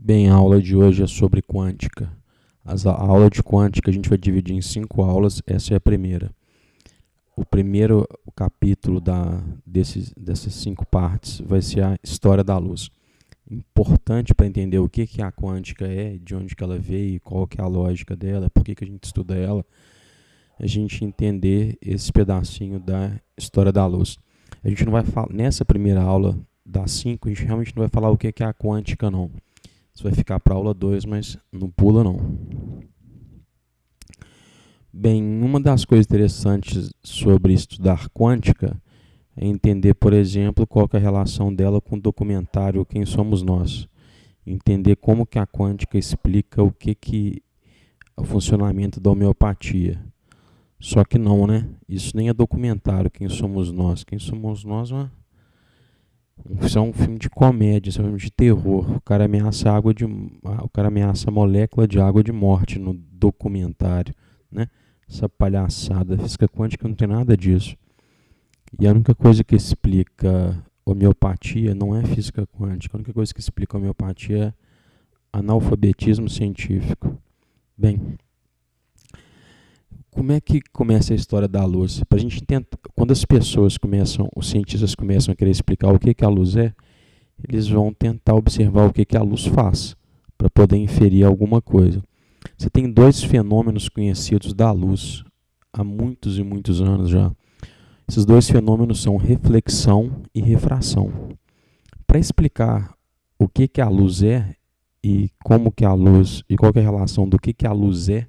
Bem, a aula de hoje é sobre quântica. A aula de quântica a gente vai dividir em 5 aulas, essa é a primeira. O primeiro capítulo dessas 5 partes vai ser a história da luz. Importante para entender o que a quântica é, de onde que ela veio, qual que é a lógica dela, por que a gente estuda ela, a gente entender esse pedacinho da história da luz. A gente não vai falar, nessa primeira aula das 5, a gente realmente não vai falar o que é a quântica, não. Isso vai ficar para a aula 2, mas não pula, não. Bem, uma das coisas interessantes sobre estudar quântica é entender, por exemplo, qual que é a relação dela com o documentário Quem Somos Nós. Entender como que a quântica explica o o funcionamento da homeopatia. Só que não, né? Isso nem é documentário, Quem Somos Nós. Quem Somos Nós isso é um filme de comédia, isso é um filme de terror. O cara ameaça a molécula de água de morte no documentário, né? Essa palhaçada. Física quântica não tem nada disso. E a única coisa que explica homeopatia não é física quântica. A única coisa que explica homeopatia é analfabetismo científico. Bem, como é que começa a história da luz? Pra gente tentar, quando os cientistas começam a querer explicar o que a luz é, eles vão tentar observar o que a luz faz, para poder inferir alguma coisa. Você tem 2 fenômenos conhecidos da luz há muitos e muitos anos já. Esses 2 fenômenos são reflexão e refração. Para explicar o que a luz é e como que a luz e qual que é a relação do que a luz é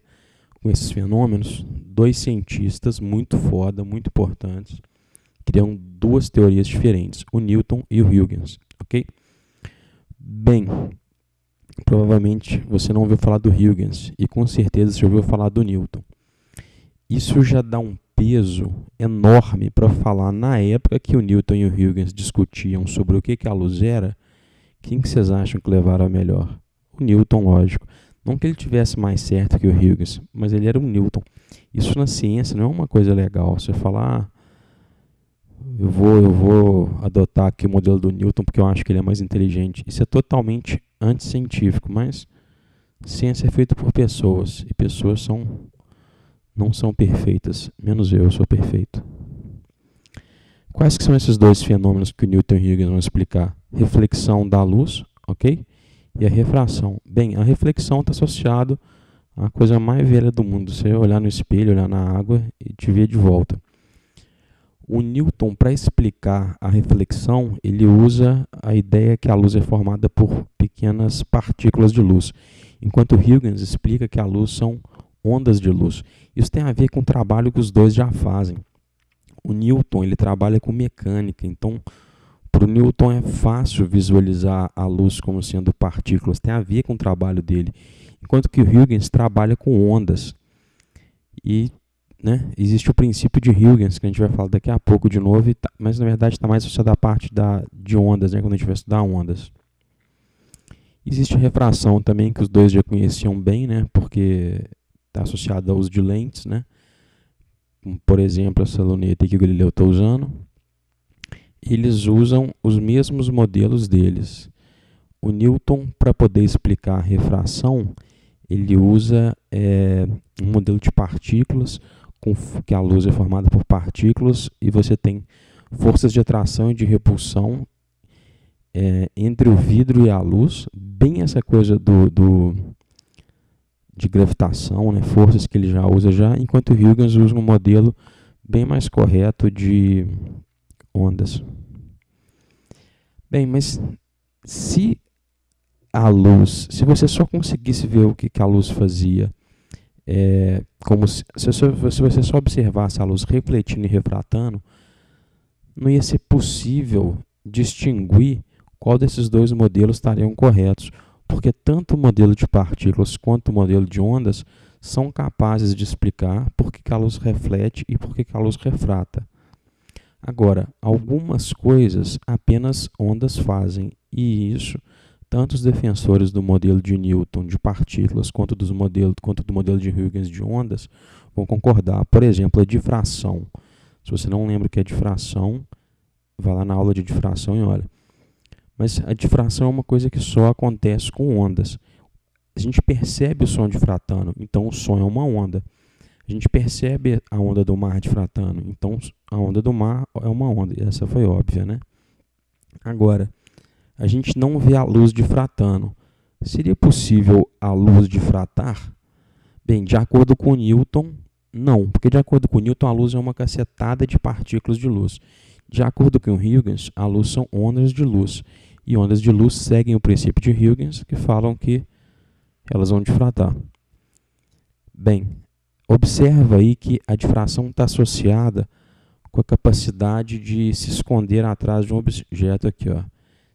com esses fenômenos, 2 cientistas muito foda, muito importantes, criam 2 teorias diferentes, o Newton e o Huygens, ok? Bem, provavelmente você não ouviu falar do Huygens e com certeza você ouviu falar do Newton. Isso já dá um peso enorme para falar na época que o Newton e o Huygens discutiam sobre o que a luz era. Quem que vocês acham que levaram a melhor? O Newton, lógico. Não que ele tivesse mais certo que o Huygens, mas ele era um Newton. Isso na ciência não é uma coisa legal. Você falar, eu vou adotar aqui o modelo do Newton porque eu acho que ele é mais inteligente. Isso é totalmente anticientífico, mas ciência é feita por pessoas e pessoas não são perfeitas, menos eu sou perfeito. Quais que são esses 2 fenômenos que o Newton e o Huygens vão explicar? Reflexão da luz, ok? E a refração. Bem, a reflexão está associada à coisa mais velha do mundo. Você olhar no espelho, olhar na água e te ver de volta. O Newton, para explicar a reflexão, ele usa a ideia que a luz é formada por pequenas partículas de luz, enquanto o Huygens explica que a luz são ondas de luz. Isso tem a ver com o trabalho que os 2 já fazem. O Newton ele trabalha com mecânica, então para o Newton é fácil visualizar a luz como sendo partículas, tem a ver com o trabalho dele. Enquanto que o Huygens trabalha com ondas. E existe o princípio de Huygens, que a gente vai falar daqui a pouco de novo, mas na verdade está mais associado à parte de ondas, quando a gente vai estudar ondas. Existe a refração também, que os 2 já conheciam bem, porque está associado ao uso de lentes, por exemplo, essa luneta que o Galileu está usando. Eles usam os mesmos modelos deles. O Newton, para poder explicar a refração, ele usa um modelo de partículas, que a luz é formada por partículas, e você tem forças de atração e de repulsão entre o vidro e a luz, bem essa coisa de gravitação, forças que ele já usa enquanto o Huygens usa um modelo bem mais correto de ondas. Bem, mas se você só conseguisse ver o que a luz fazia, se você só observasse a luz refletindo e refratando, não ia ser possível distinguir qual desses 2 modelos estariam corretos, porque tanto o modelo de partículas quanto o modelo de ondas são capazes de explicar por que a luz reflete e por que a luz refrata. Agora, algumas coisas apenas ondas fazem, e isso tanto os defensores do modelo de Newton de partículas quanto do modelo de Huygens de ondas vão concordar. Por exemplo, a difração. Se você não lembra o que é difração, vai lá na aula de difração e olha. Mas a difração é uma coisa que só acontece com ondas. A gente percebe o som difratando, então o som é uma onda. A gente percebe a onda do mar difratando, então a onda do mar é uma onda. E essa foi óbvia, né? Agora, a gente não vê a luz difratando. Seria possível a luz difratar? Bem, de acordo com Newton, não, porque de acordo com Newton a luz é uma cacetada de partículas de luz. De acordo com Huygens, a luz são ondas de luz. E ondas de luz seguem o princípio de Huygens, que falam que elas vão difratar. Bem, observa aí que a difração está associada com a capacidade de se esconder atrás de um objeto aqui, ó.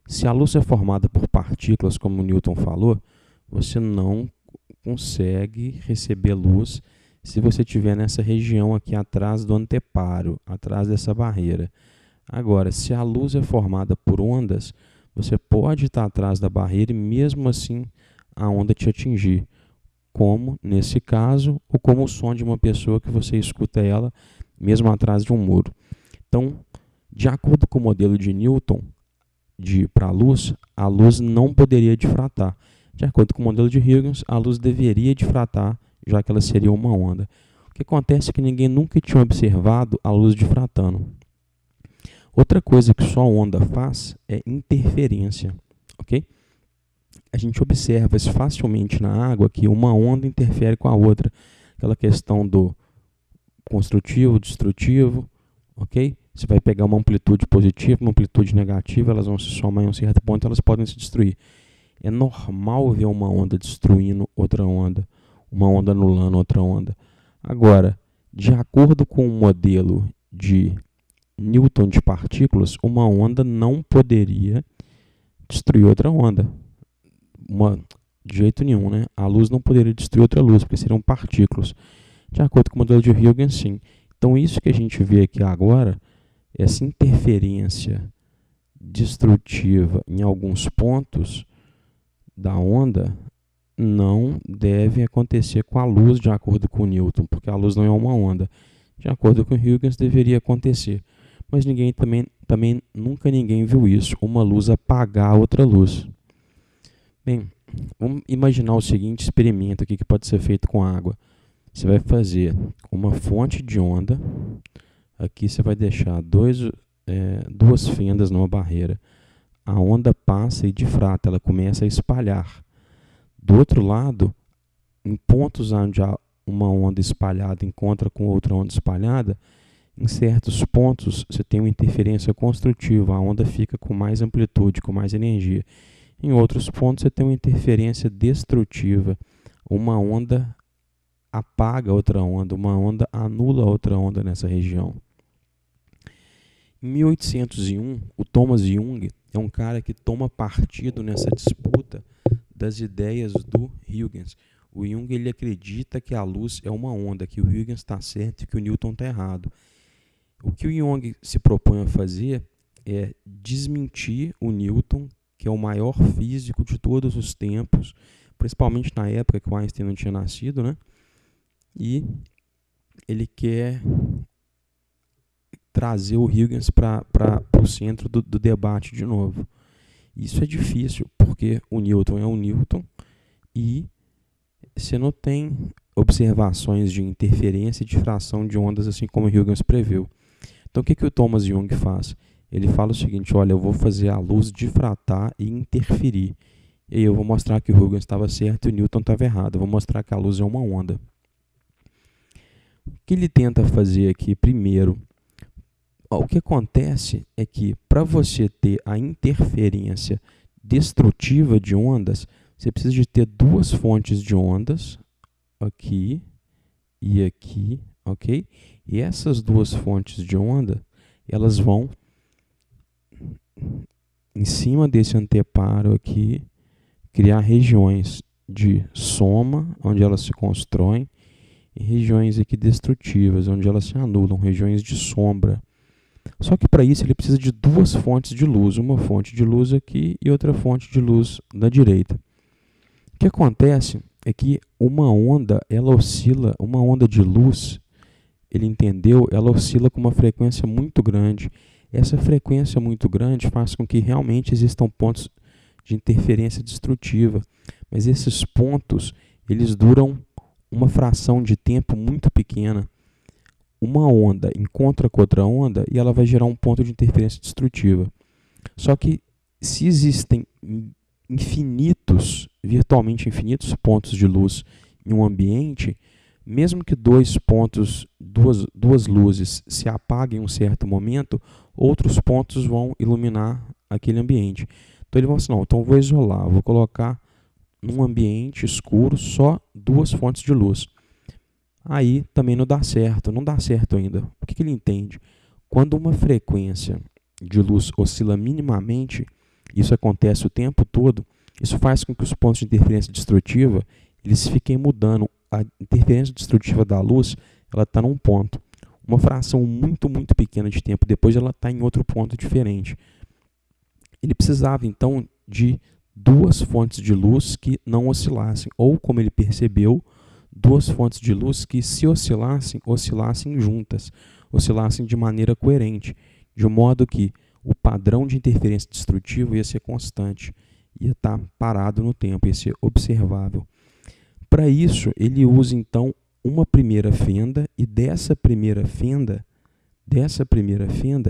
Se a luz é formada por partículas, como Newton falou, você não consegue receber luz se você estiver nessa região aqui atrás do anteparo, atrás dessa barreira. Agora, se a luz é formada por ondas, você pode estar atrás da barreira e mesmo assim a onda te atingir, como nesse caso, ou como o som de uma pessoa que você escuta ela mesmo atrás de um muro. Então, de acordo com o modelo de Newton para a luz não poderia difratar. De acordo com o modelo de Huygens, a luz deveria difratar, já que ela seria uma onda. O que acontece é que ninguém nunca tinha observado a luz difratando. Outra coisa que só onda faz é interferência, ok? A gente observa facilmente na água que uma onda interfere com a outra. Aquela questão do construtivo, destrutivo, ok? Você vai pegar uma amplitude positiva, uma amplitude negativa, elas vão se somar em um certo ponto, elas podem se destruir. É normal ver uma onda destruindo outra onda, uma onda anulando outra onda. Agora, de acordo com o modelo de Newton de partículas, uma não poderia destruir outra onda. De jeito nenhum, né? A luz não poderia destruir outra luz, porque seriam partículas. De acordo com o modelo de Huygens, sim. Então, isso que a gente vê aqui agora, essa interferência destrutiva em alguns pontos da onda, não deve acontecer com a luz, de acordo com Newton, porque a luz não é uma onda. De acordo com Huygens, deveria acontecer. Mas também nunca ninguém viu isso, uma luz apagar outra luz. Bem, vamos imaginar o seguinte experimento aqui que pode ser feito com água. Você vai fazer uma fonte de onda. Aqui você vai deixar duas fendas numa barreira. A onda passa e difrata, ela começa a espalhar. Do outro lado, em pontos onde uma onda espalhada encontra com outra onda espalhada, em certos pontos você tem uma interferência construtiva, a onda fica com mais amplitude, com mais energia. Em outros pontos você tem uma interferência destrutiva, uma onda apaga outra onda, uma onda anula outra onda nessa região. Em 1801, o Thomas Young é um cara que toma partido nessa disputa das ideias do Huygens. O Young ele acredita que a luz é uma onda, que o Huygens está certo e que o Newton está errado. O que o Young se propõe a fazer é desmentir o Newton, que é o maior físico de todos os tempos, principalmente na época que o Einstein não tinha nascido, né? E ele quer trazer o Huygens para o centro do debate de novo. Isso é difícil, porque o Newton é o Newton e você não tem observações de interferência e difração de ondas assim como o Huygens preveu. Então, o que o Thomas Young faz? Ele fala o seguinte, olha, eu vou fazer a luz difratar e interferir. E aí eu vou mostrar que o Huygens estava certo e o Newton estava errado. Eu vou mostrar que a luz é uma onda. O que ele tenta fazer aqui primeiro? O que acontece é que para você ter a interferência destrutiva de ondas, você precisa de ter duas fontes de ondas, aqui e aqui, ok? E essas duas fontes de onda, elas vão em cima desse anteparo aqui, criar regiões de soma, onde elas se constroem, e regiões aqui destrutivas, onde elas se anulam, regiões de sombra. Só que para isso ele precisa de duas fontes de luz, uma fonte de luz aqui e outra fonte de luz da direita. O que acontece é que uma onda, ela oscila, uma onda de luz, ele entendeu, ela oscila com uma frequência muito grande. Essa frequência muito grande faz com que realmente existam pontos de interferência destrutiva, mas esses pontos, eles duram uma fração de tempo muito pequena. Uma onda encontra com outra onda e ela vai gerar um ponto de interferência destrutiva. Só que se existem virtualmente infinitos pontos de luz em um ambiente, mesmo que duas luzes se apaguem em um certo momento, outros pontos vão iluminar aquele ambiente. Então ele vai assim, não, então eu vou isolar, vou colocar num ambiente escuro só duas fontes de luz. Aí também não dá certo ainda. O que ele entende? Quando uma frequência de luz oscila minimamente, isso acontece o tempo todo, isso faz com que os pontos de interferência destrutiva eles fiquem mudando. A interferência destrutiva da luz ela está num ponto. Uma fração muito pequena de tempo depois ela está em outro ponto diferente. Ele precisava então de duas fontes de luz que não oscilassem, ou como ele percebeu, duas fontes de luz que se oscilassem juntas, oscilassem de maneira coerente, de modo que o padrão de interferência destrutiva ia ser constante, ia estar parado no tempo, ia ser observável. Para isso, ele usa então uma primeira fenda e dessa primeira fenda,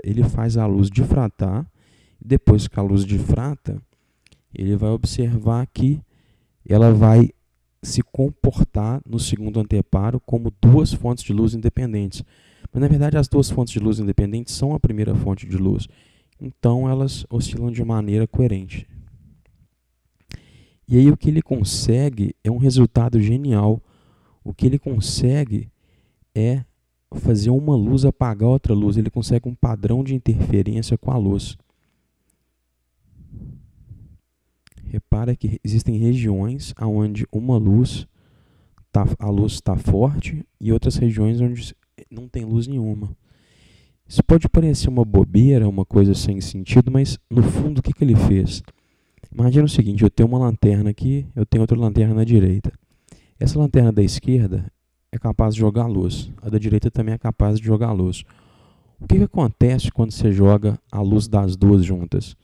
ele faz a luz difratar. Depois que a luz difrata, ele vai observar que ela vai se comportar no segundo anteparo como duas fontes de luz independentes. Mas, na verdade, as duas fontes de luz independentes são a primeira fonte de luz. Então, elas oscilam de maneira coerente. E aí, o que ele consegue é um resultado genial. O que ele consegue é fazer uma luz apagar outra luz. Ele consegue um padrão de interferência com a luz. Repara que existem regiões onde a luz está forte e outras regiões onde não tem luz nenhuma. Isso pode parecer uma bobeira, uma coisa sem sentido, mas no fundo o que ele fez? Imagina o seguinte, eu tenho uma lanterna aqui, eu tenho outra lanterna na direita. Essa lanterna da esquerda é capaz de jogar luz, a da direita também é capaz de jogar luz. O que acontece quando você joga a luz das duas juntas?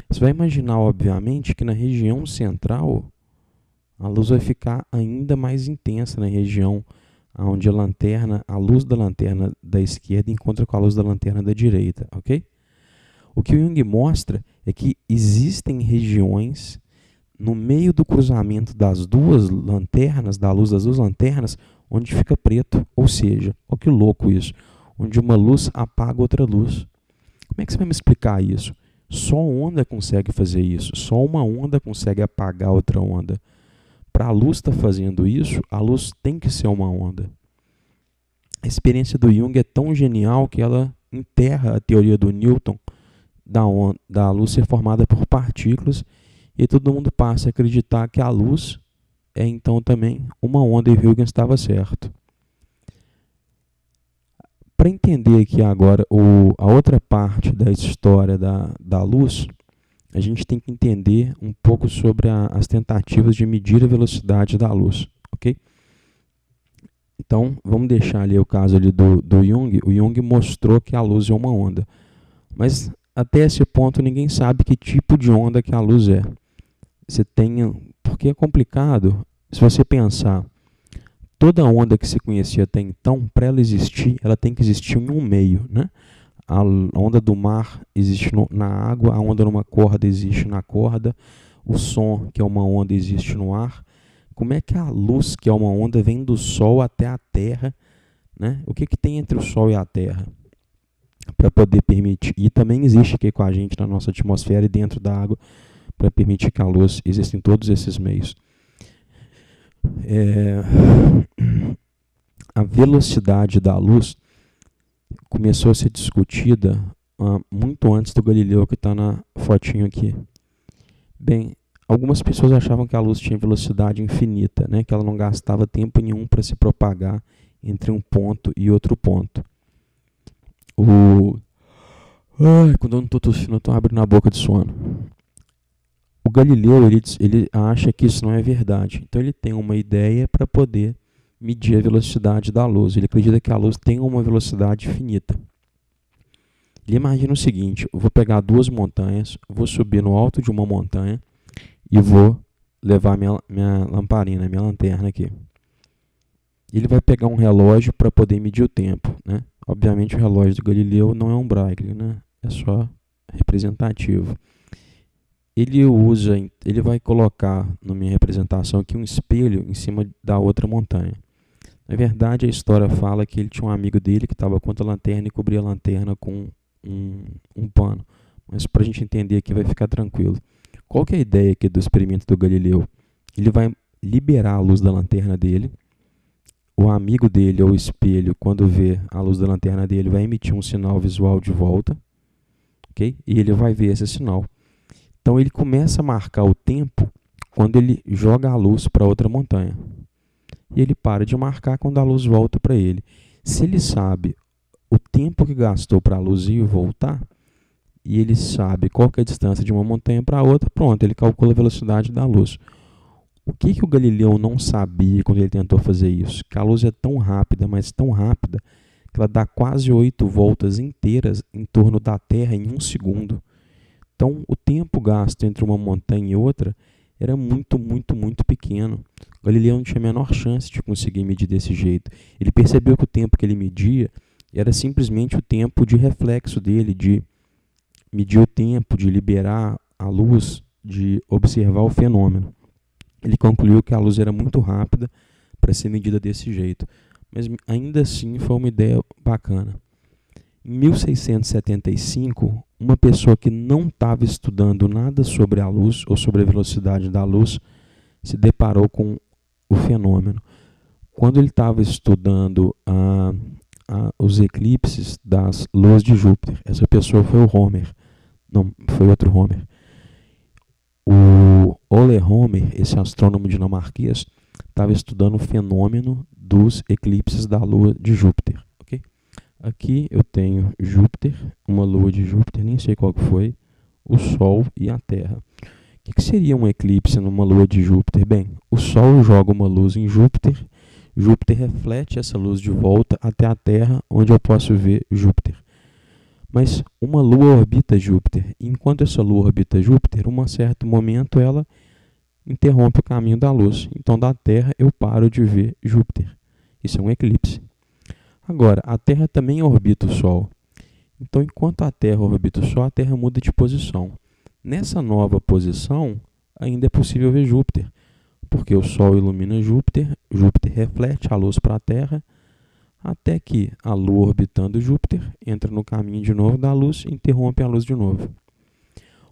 Você vai imaginar, obviamente, que na região central a luz vai ficar ainda mais intensa na região onde a luz da lanterna da esquerda encontra com a luz da lanterna da direita, ok? O que o Jung mostra é que existem regiões no meio do cruzamento das duas lanternas, da luz das duas lanternas, onde fica preto, ou seja, olha que louco isso, onde uma luz apaga outra luz. Como é que você vai me explicar isso? Só onda consegue fazer isso, só uma onda consegue apagar outra onda. Para a luz estar fazendo isso, a luz tem que ser uma onda. A experiência do Jung é tão genial que ela enterra a teoria do Newton da luz ser formada por partículas e todo mundo passa a acreditar que a luz é então também uma onda e Huygens estava certo. Para entender aqui agora a outra parte da história da luz, a gente tem que entender um pouco sobre as tentativas de medir a velocidade da luz, ok? Então, vamos deixar ali o caso ali do Jung. O Jung mostrou que a luz é uma onda, mas até esse ponto ninguém sabe que tipo de onda que a luz é. Porque é complicado, se você pensar, toda onda que se conhecia até então, para ela existir, ela tem que existir em um meio, né? A onda do mar existe na água, a onda numa corda existe na corda, o som, que é uma onda, existe no ar. Como é que a luz, que é uma onda, vem do Sol até a Terra, né? O que tem entre o Sol e a Terra? Para poder permitir, e também existe aqui com a gente na nossa atmosfera e dentro da água, para permitir que a luz exista em todos esses meios. A velocidade da luz começou a ser discutida muito antes do Galileu, que está na fotinho aqui. Bem, algumas pessoas achavam que a luz tinha velocidade infinita, né? Que ela não gastava tempo nenhum para se propagar entre um ponto e outro ponto. Quando eu não estou tossindo, eu estou abrindo a boca de sono. O Galileu ele acha que isso não é verdade. Então ele tem uma ideia para poder medir a velocidade da luz. Ele acredita que a luz tem uma velocidade finita. Ele imagina o seguinte: eu vou pegar duas montanhas, vou subir no alto de uma montanha e vou levar minha lamparina, minha lanterna aqui. Ele vai pegar um relógio para poder medir o tempo, né? Obviamente o relógio do Galileu não é um braille, né? É só representativo. Ele vai colocar na minha representação aqui um espelho em cima da outra montanha. Na verdade, a história fala que ele tinha um amigo dele que estava contra a lanterna e cobria a lanterna com um pano. Mas para a gente entender aqui vai ficar tranquilo. Qual que é a ideia aqui do experimento do Galileu? Ele vai liberar a luz da lanterna dele. O amigo dele, ou o espelho, quando vê a luz da lanterna dele, vai emitir um sinal visual de volta. Okay? E ele vai ver esse sinal. Então ele começa a marcar o tempo quando ele joga a luz para outra montanha. E ele para de marcar quando a luz volta para ele. Se ele sabe o tempo que gastou para a luz ir e voltar, e ele sabe qual que é a distância de uma montanha para outra, pronto, ele calcula a velocidade da luz. O que o Galileu não sabia quando ele tentou fazer isso? Que a luz é tão rápida, mas tão rápida, que ela dá quase 8 voltas inteiras em torno da Terra em 1 segundo. Então, o tempo gasto entre uma montanha e outra era muito, muito, muito pequeno. O Galileu não tinha a menor chance de conseguir medir desse jeito. Ele percebeu que o tempo que ele media era simplesmente o tempo de reflexo dele, de medir o tempo, de liberar a luz, de observar o fenômeno. Ele concluiu que a luz era muito rápida para ser medida desse jeito. Mas ainda assim foi uma ideia bacana. Em 1675, uma pessoa que não estava estudando nada sobre a luz ou sobre a velocidade da luz se deparou com o fenômeno. Quando ele estava estudando os eclipses das luas de Júpiter, essa pessoa foi o Homer. Não, foi outro Homer. O Ole Homer, esse astrônomo dinamarquês, estava estudando o fenômeno dos eclipses da lua de Júpiter. Okay? Aqui eu tenho Júpiter, uma lua de Júpiter, nem sei qual que foi, o Sol e a Terra. O que seria um eclipse numa lua de Júpiter? Bem, o Sol joga uma luz em Júpiter, Júpiter reflete essa luz de volta até a Terra, onde eu posso ver Júpiter. Mas uma lua orbita Júpiter. E enquanto essa lua orbita Júpiter, em um certo momento ela interrompe o caminho da luz. Então, da Terra, eu paro de ver Júpiter. Isso é um eclipse. Agora, a Terra também orbita o Sol. Então, enquanto a Terra orbita o Sol, a Terra muda de posição. Nessa nova posição, ainda é possível ver Júpiter, porque o Sol ilumina Júpiter, Júpiter reflete a luz para a Terra, até que a Lua orbitando Júpiter entra no caminho de novo da luz e interrompe a luz de novo.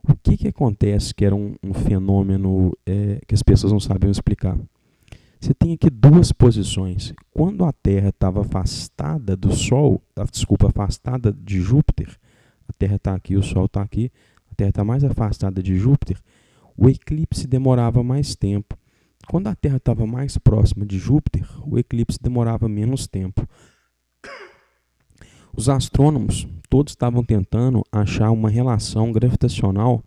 O que acontece que era um fenômeno que as pessoas não sabiam explicar? Você tem aqui duas posições. Quando a Terra estava afastada do Sol, afastada de Júpiter, a Terra está aqui, o Sol está aqui, a Terra está mais afastada de Júpiter, o eclipse demorava mais tempo. Quando a Terra estava mais próxima de Júpiter, o eclipse demorava menos tempo. Os astrônomos todos estavam tentando achar uma relação gravitacional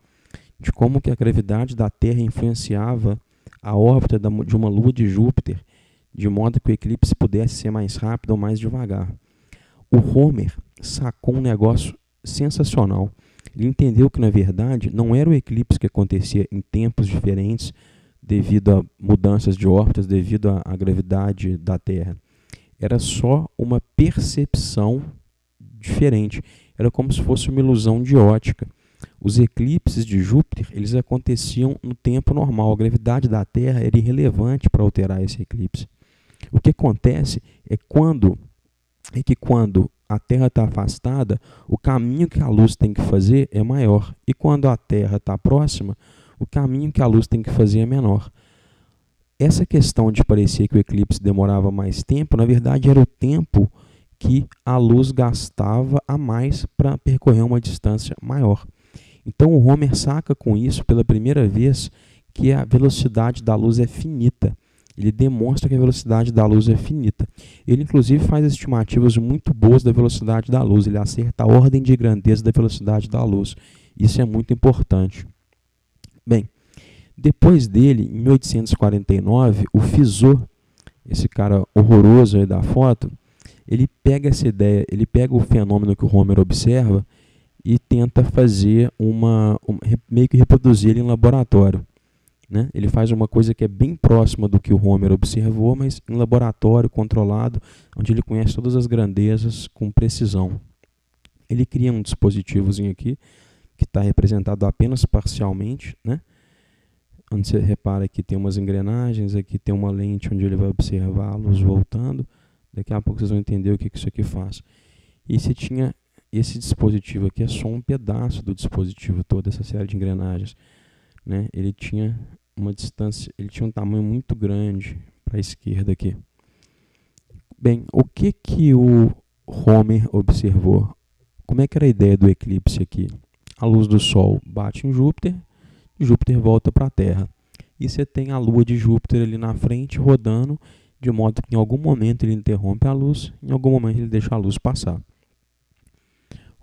de como que a gravidade da Terra influenciava a órbita de uma lua de Júpiter, de modo que o eclipse pudesse ser mais rápido ou mais devagar. O Homer sacou um negócio sensacional. Ele entendeu que, na verdade, não era o eclipse que acontecia em tempos diferentes, devido a mudanças de órbitas, devido à gravidade da Terra. Era só uma percepção diferente. Era como se fosse uma ilusão de ótica. Os eclipses de Júpiter, eles aconteciam no tempo normal. A gravidade da Terra era irrelevante para alterar esse eclipse. O que acontece é que quando a Terra está afastada, o caminho que a luz tem que fazer é maior. E quando a Terra está próxima, o caminho que a luz tem que fazer é menor. Essa questão de parecer que o eclipse demorava mais tempo, na verdade era o tempo que a luz gastava a mais para percorrer uma distância maior. Então o Homer saca com isso pela primeira vez que a velocidade da luz é finita. Ele demonstra que a velocidade da luz é finita. Ele inclusive faz estimativas muito boas da velocidade da luz. Ele acerta a ordem de grandeza da velocidade da luz. Isso é muito importante. Bem, depois dele, em 1849, o Fizeau, esse cara horroroso aí da foto, ele pega essa ideia, ele pega o fenômeno que o Homer observa e tenta fazer meio que reproduzir ele em laboratório, né? Ele faz uma coisa que é bem próxima do que o Homer observou, mas em laboratório, controlado, onde ele conhece todas as grandezas com precisão. Ele cria um dispositivozinho aqui, que está representado apenas parcialmente, né? Onde você repara que tem umas engrenagens, aqui tem uma lente onde ele vai observar a luz voltando. Daqui a pouco vocês vão entender o que isso aqui faz. E você tinha esse dispositivo aqui, é só um pedaço do dispositivo, toda essa série de engrenagens, né? Ele tinha uma distância, ele tinha um tamanho muito grande para a esquerda aqui. Bem, o que o Homer observou? Como é que era a ideia do eclipse aqui? A luz do Sol bate em Júpiter, Júpiter volta para a Terra. E você tem a Lua de Júpiter ali na frente rodando, de modo que em algum momento ele interrompe a luz, em algum momento ele deixa a luz passar.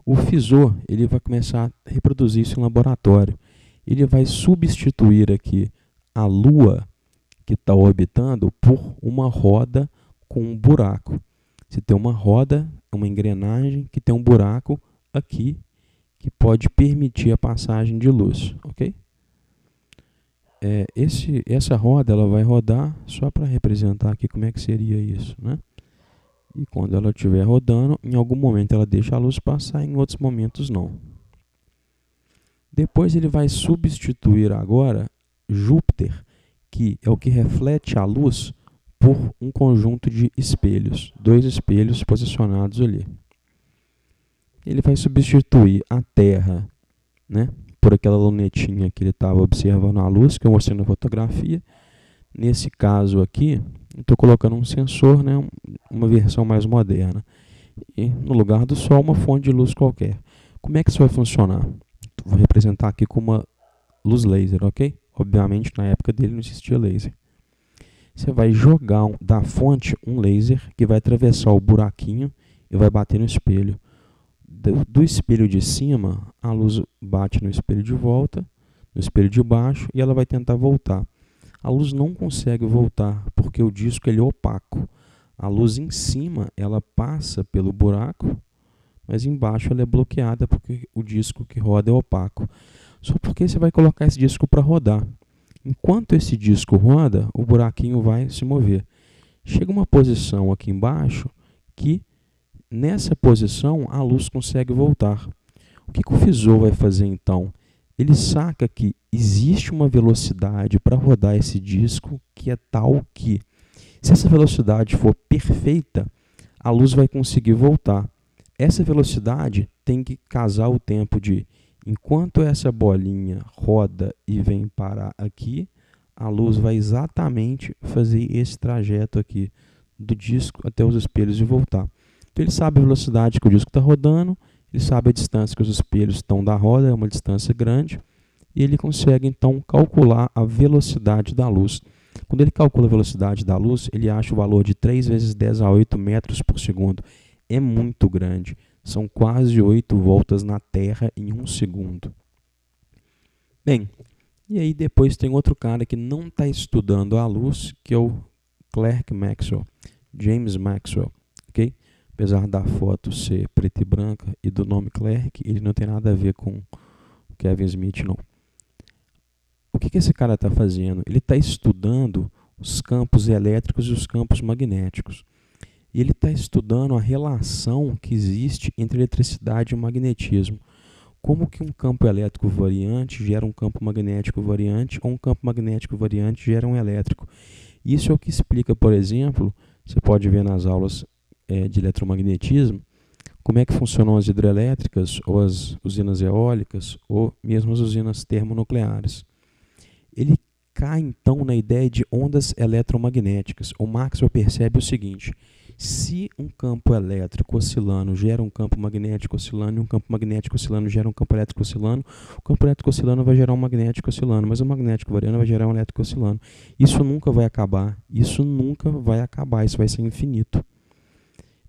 O Fizeau, ele vai começar a reproduzir isso em laboratório. Ele vai substituir aqui a Lua que está orbitando por uma roda com um buraco. Você tem uma roda, uma engrenagem que tem um buraco aqui que pode permitir a passagem de luz, ok? Essa roda ela vai rodar, só para representar aqui como é que seria isso, né? E quando ela estiver rodando, em algum momento ela deixa a luz passar, em outros momentos não. Depois ele vai substituir agora Júpiter, que é o que reflete a luz, por um conjunto de espelhos, 2 espelhos posicionados ali. Ele vai substituir a Terra, né, por aquela lunetinha que ele estava observando a luz, que eu mostrei na fotografia. Nesse caso aqui, estou colocando um sensor, né, uma versão mais moderna. E no lugar do Sol, uma fonte de luz qualquer. Como é que isso vai funcionar? Vou representar aqui com uma luz laser, ok? Obviamente, na época dele não existia laser. Você vai jogar da fonte um laser que vai atravessar o buraquinho e vai bater no espelho. Do espelho de cima, a luz bate no espelho de volta, no espelho de baixo, e ela vai tentar voltar. A luz não consegue voltar porque o disco ele é opaco. A luz em cima ela passa pelo buraco, mas embaixo ela é bloqueada porque o disco que roda é opaco. Só porque você vai colocar esse disco para rodar. Enquanto esse disco roda, o buraquinho vai se mover. Chega uma posição aqui embaixo que, nessa posição, a luz consegue voltar. O que o Fizeau vai fazer então? Ele saca que existe uma velocidade para rodar esse disco que é tal que, se essa velocidade for perfeita, a luz vai conseguir voltar. Essa velocidade tem que casar o tempo de, enquanto essa bolinha roda e vem parar aqui, a luz vai exatamente fazer esse trajeto aqui, do disco até os espelhos e voltar. Então ele sabe a velocidade que o disco está rodando, ele sabe a distância que os espelhos estão da roda, é uma distância grande, e ele consegue então calcular a velocidade da luz. Quando ele calcula a velocidade da luz, ele acha o valor de 3 vezes 10 a 8 metros por segundo. É muito grande. São quase 8 voltas na Terra em 1 segundo. Bem, e aí depois tem outro cara que não está estudando a luz, que é o Clerk Maxwell, James Maxwell, ok? Apesar da foto ser preta e branca e do nome Clerk, ele não tem nada a ver com Kevin Smith, não. O que esse cara está fazendo? Ele está estudando os campos elétricos e os campos magnéticos. E ele está estudando a relação que existe entre eletricidade e magnetismo. Como que um campo elétrico variante gera um campo magnético variante, ou um campo magnético variante gera um elétrico. Isso é o que explica, por exemplo, você pode ver nas aulas de eletromagnetismo, como é que funcionam as hidrelétricas, ou as usinas eólicas, ou mesmo as usinas termonucleares. Ele cai então na ideia de ondas eletromagnéticas. O Maxwell percebe o seguinte: se um campo elétrico oscilando gera um campo magnético oscilando, e um campo magnético oscilando gera um campo elétrico oscilando, o campo elétrico oscilando vai gerar um magnético oscilando, mas o magnético variando vai gerar um elétrico oscilando. Isso nunca vai acabar, isso vai ser infinito.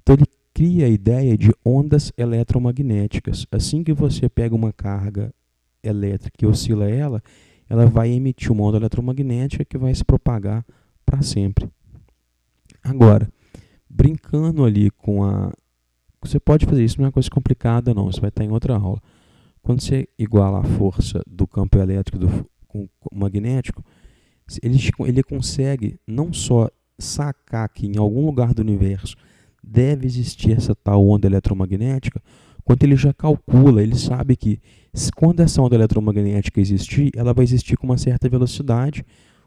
Então ele cria a ideia de ondas eletromagnéticas. Assim que você pega uma carga elétrica e oscila ela vai emitir uma onda eletromagnética que vai se propagar para sempre. Agora, brincando ali com a... Você pode fazer isso, não é uma coisa complicada não, isso vai estar em outra aula. Quando você iguala a força do campo elétrico com o magnético, ele consegue não só sacar que em algum lugar do universo deve existir essa tal onda eletromagnética, quanto ele já calcula, ele sabe que quando essa onda eletromagnética existir, ela vai existir com uma certa velocidade.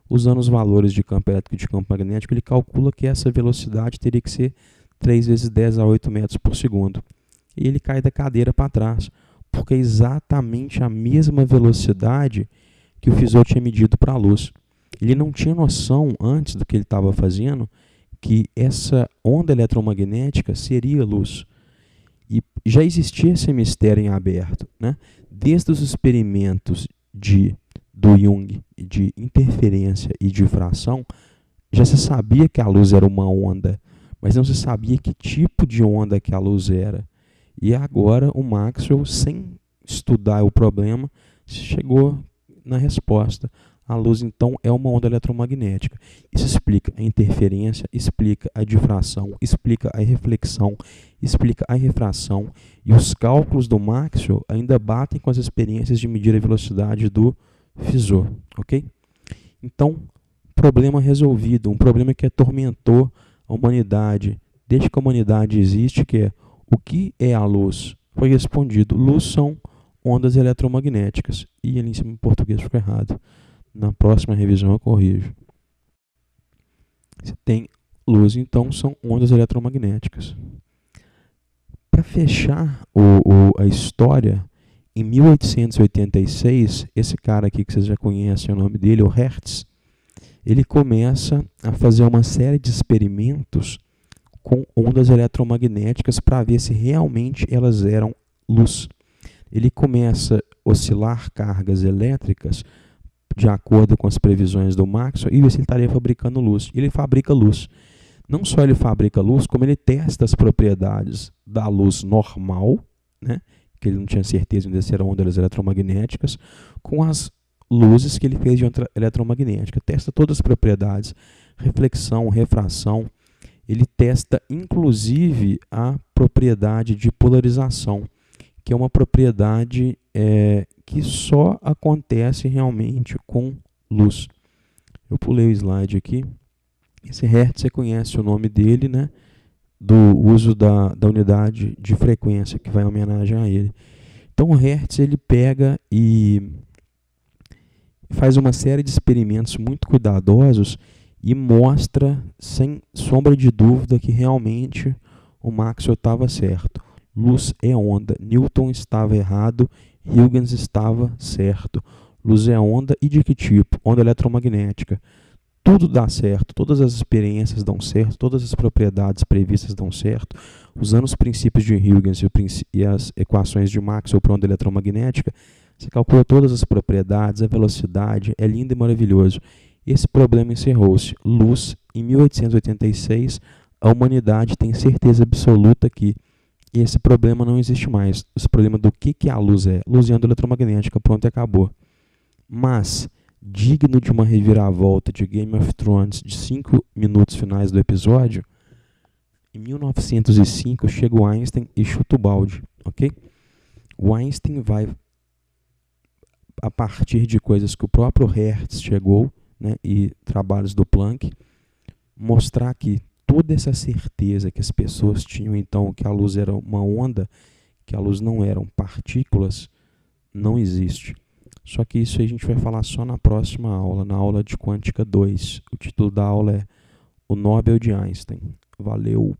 Usando os valores de campo elétrico e de campo magnético, ele calcula que essa velocidade teria que ser 3 vezes 10 a 8 metros por segundo. E ele cai da cadeira para trás, porque é exatamente a mesma velocidade que o Fizeau tinha medido para a luz. Ele não tinha noção, antes do que ele estava fazendo, que essa onda eletromagnética seria luz. E já existia esse mistério em aberto, né? Desde os experimentos do Jung de interferência e difração, já se sabia que a luz era uma onda, mas não se sabia que tipo de onda que a luz era. E agora o Maxwell, sem estudar o problema, chegou na resposta. A luz, então, é uma onda eletromagnética. Isso explica a interferência, explica a difração, explica a reflexão, explica a refração. E os cálculos do Maxwell ainda batem com as experiências de medir a velocidade do Fizeau. Ok? Então, problema resolvido. Um problema que atormentou a humanidade desde que a humanidade existe, que é: o que é a luz? Foi respondido: luz são ondas eletromagnéticas. E ali em cima em português ficou errado. Na próxima revisão eu corrijo. Você tem luz, então são ondas eletromagnéticas. Para fechar a história, em 1886, esse cara aqui que vocês já conhecem o nome dele, o Hertz, ele começa a fazer uma série de experimentos com ondas eletromagnéticas para ver se realmente elas eram luz. Ele começa a oscilar cargas elétricas de acordo com as previsões do Maxwell e ver se ele estaria fabricando luz. Ele fabrica luz. Não só ele fabrica luz, como ele testa as propriedades da luz normal, né, que ele não tinha certeza ainda se eram ondas eletromagnéticas, com as luzes que ele fez de onda eletromagnética. Testa todas as propriedades, reflexão, refração. Ele testa inclusive a propriedade de polarização, que é uma propriedade que só acontece realmente com luz. Eu pulei o slide aqui. Esse Hertz, você conhece o nome dele, né? Do uso da unidade de frequência, que vai em homenagem a ele. Então o Hertz, ele pega e faz uma série de experimentos muito cuidadosos e mostra, sem sombra de dúvida, que realmente o Maxwell estava certo. Luz é onda. Newton estava errado, Huygens estava certo. Luz é onda, e de que tipo? Onda eletromagnética. Tudo dá certo, todas as experiências dão certo, todas as propriedades previstas dão certo. Usando os princípios de Huygens e as equações de Maxwell para onda eletromagnética, você calcula todas as propriedades, a velocidade, é lindo e maravilhoso. Esse problema encerrou-se. Luz, em 1886, a humanidade tem certeza absoluta que esse problema não existe mais. Esse problema do que a luz é. Luz é onda eletromagnética, pronto, e acabou. Mas, digno de uma reviravolta de Game of Thrones de 5 minutos finais do episódio, em 1905 chega o Einstein e chuta o balde, ok? O Einstein vai, a partir de coisas que o próprio Hertz chegou, né, e trabalhos do Planck, mostrar que toda essa certeza que as pessoas tinham então que a luz era uma onda, que a luz não eram partículas, não existe. Só que isso aí a gente vai falar só na próxima aula, na aula de Quântica 2. O título da aula é O Nobel de Einstein. Valeu!